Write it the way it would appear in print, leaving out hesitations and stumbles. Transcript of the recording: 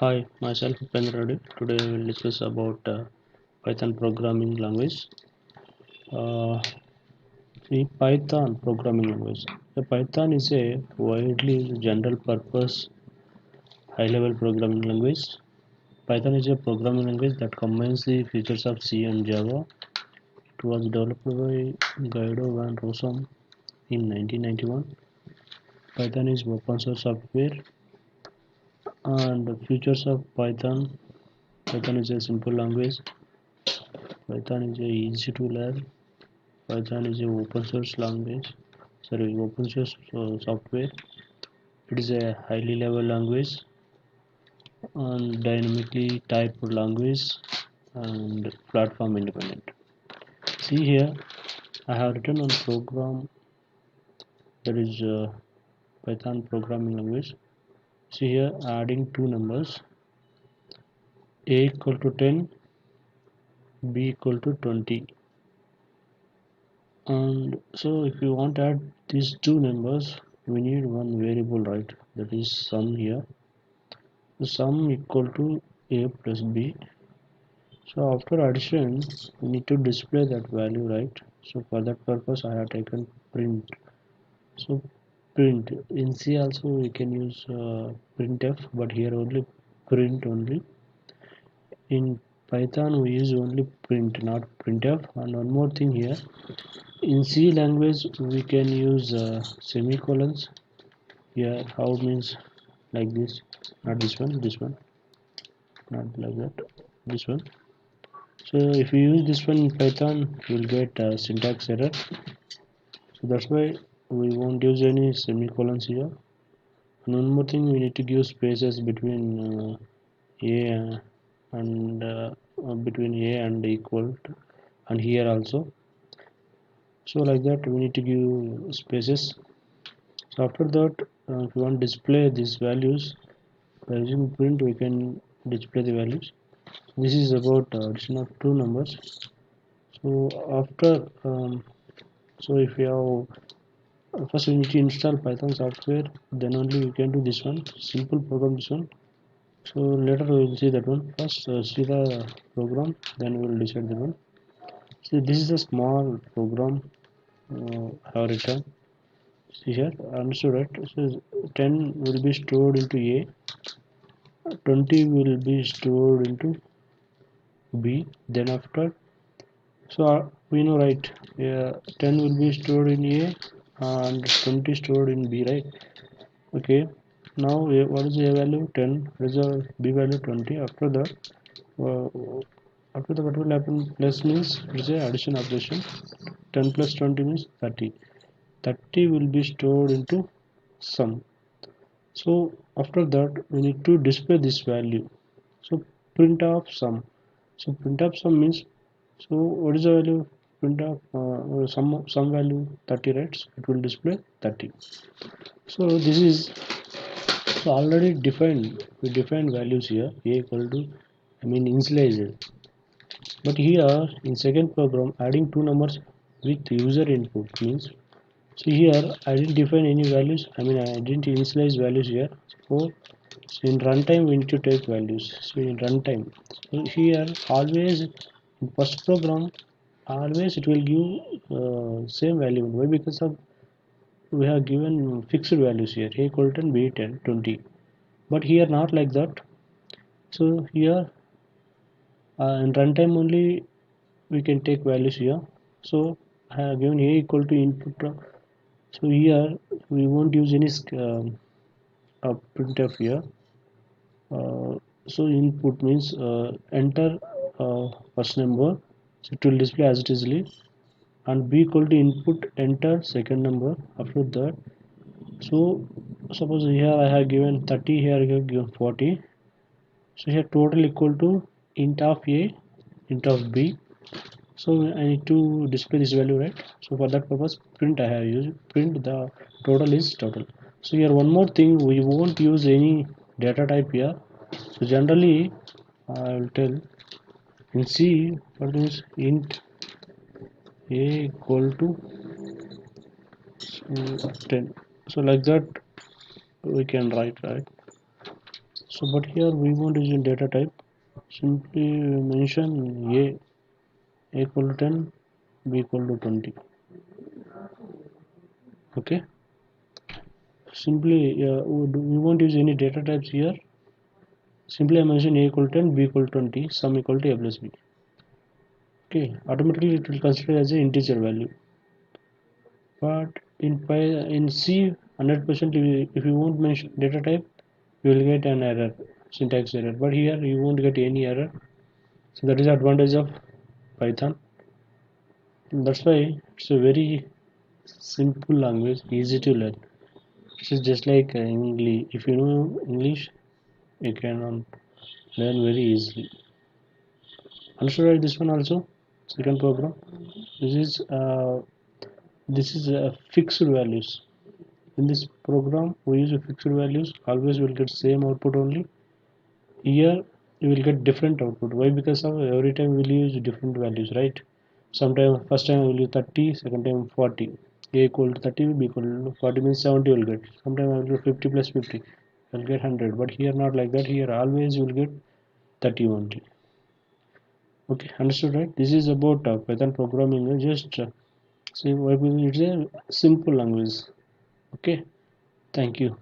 Hi, myself Upendra Reddy. Today we will discuss about Python programming language. Uh, the Python programming language. The Python is a widely general purpose high level programming language. Python is a programming language that combines the features of C and Java. It was developed by Guido van Rossum in 1991. Python is open source software and the features of Python. Python is a simple language. Python is easy to learn. Python is an open source language, open source software. It is a highly level language and dynamically typed language and platform independent. See here, I have written on program that is Python programming language. See here, adding two numbers a equal to 10, b equal to 20. And so if you want to add these two numbers, we need one variable, right? That is sum here. So sum equal to a plus b. So after addition, we need to display that value, right? So for that purpose, I have taken print. So print in C also we can use printf, but here only print only. In Python we use only print, not printf. And one more thing here, in C language we can use semicolons. Here how means like this, not this one, not like that, this one. So if you use this one in Python, you will get a syntax error. So that's why we won't use any semicolons here. And one more thing, we need to give spaces between a and between a and equal to, and here also. So like that, we need to give spaces. So after that, if you want to display these values, by using print, we can display the values. This is about addition of two numbers. So after so if you have first we need to install Python software, then only we can do this one simple program, this one. So later we will see that one. First see the program, then we will decide that one. See, this is a small program I have written. See here, understood, right? So 10 will be stored into A, 20 will be stored into B, then after, so we know, right? 10 will be stored in A and 20 stored in B, right? Okay, now what is A value? 10. What is the B value? 20. Uh, after that what will happen? Plus means it is a addition operation. 10 plus 20 means 30. 30 will be stored into sum. So after that we need to display this value. So print of sum. So print of sum means, so what is the value? Print of some value 30, right? It will display 30. So this is, so already defined, we defined values here, a equal to, I mean initialized. But here in second program, adding two numbers with user input means, so here I didn't define any values, I mean I didn't initialize values here. So in runtime we need to take values. So in runtime, so here always in first program, always it will give same value. Why? Because of we have given fixed values here, a equal to b 10 20. But here not like that. So here in runtime only we can take values here. So I have given a equal to input. So here we won't use any printf here. So input means enter first number, so it will display as it is, and b equal to input enter second number. After that, so suppose here I have given 30, here I have given 40. So here total equal to int of a, int of b. So I need to display this value, right? So for that purpose, print I have used. Print the total is total. So here one more thing, we won't use any data type here. So generally I will tell in C what is int a equal to 10. So like that we can write, right? So but here we want to use in data type, simply mention a equal to 10, b equal to 20. Okay, simply we won't use any data types here. Simply I mention a equal to 10, b equal to 20, sum equal to a plus b. Okay, automatically it will consider as an integer value. But in C 100% if you won't mention data type, you will get an error, syntax error. But here you won't get any error. So that is the advantage of Python. And that's why it's a very simple language, easy to learn. It's just like English. If you know English, you can learn very easily. Also write this one also. Second program. This is uh, this is fixed values. In this program, we use fixed values. Always will get same output only. Here you will get different output. Why? Because of every time we'll use different values, right? Sometime first time we'll use 30, second time 40. A equal to 30, B equal to 40 means 70 will get. Sometime I will do 50 plus 50. I'll get 100. But here not like that. Here always you will get 30 only. Okay, understood, right? This is about Python programming. Just see, it's a simple language. Okay, thank you.